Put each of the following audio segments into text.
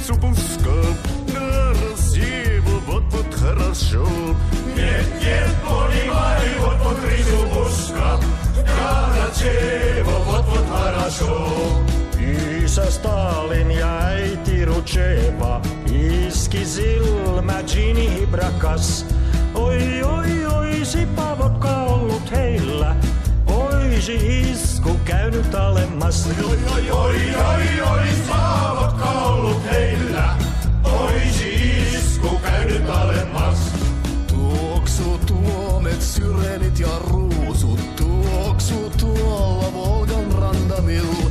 крысу пускал, на рассеву вот хорошо. Нет, понимай, вот крысу пускал, на рассеву вот хорошо. Isä Stalin ja äiti Rutscheva iski silmä Ginny brakas. Oi, oi, oisi pavokka ollut heillä, oisi isku käynyt alemmas. Oi, oi, oi, oi, ois pavokka ollut heillä, oisi isku käynyt alemmas. Tuoksu tuomet, syrenit ja ruusut, tuoksu tuolla Volgan rannanilla.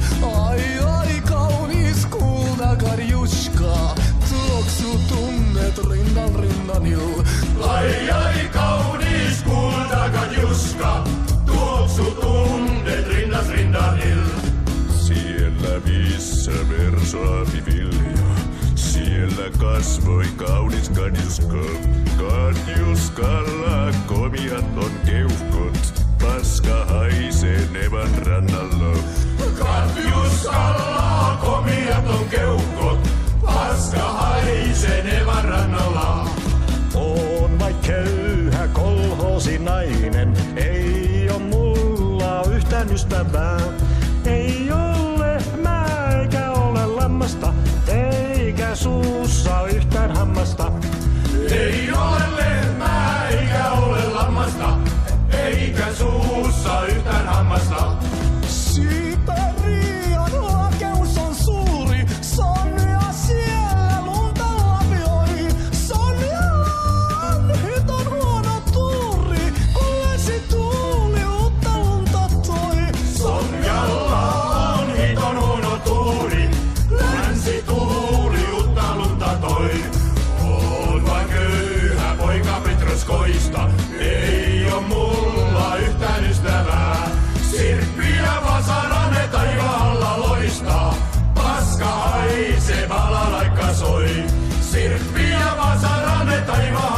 Ai, kaunis kulta Karjuska, tuoksu tunnet rindanilla. Ai, kaunis kulta Karjuska, tuoksu tunnet rindanil. Siellä missä versaavi vilja, siellä kasvoi kaunis Karjuska. Karjuskalla komiat on keuhkot, paska haisee Nevan rannalla. Karjuskalla komiat on keuhkot, paska haisee Nevan rannalla. On vain köyhä kolhoosinainen, ei oo mulla yhtään ystävää. Ei ole lehmää eikä ole lammasta, eikä suussa yhtään hammasta. Ei ole lehmää eikä ole lammasta, eikä suussa yhtään hammasta. Siperian hakeus on suuri, Sonja siellä lunta lapioi. Sonjalla on hiton huono tuuri, kun länsi-tuuli uutta lunta toi. Sonjalla on hiton huono tuuri, länsi-tuuli uutta lunta toi. On vain köyhä poika Petroskoista, ei oo mulla yhtään ystävää. Sirppi ja vasarane taivaalla loistaa, paska haisee, balalaikka soi. Sirppi ja vasarane taivaalla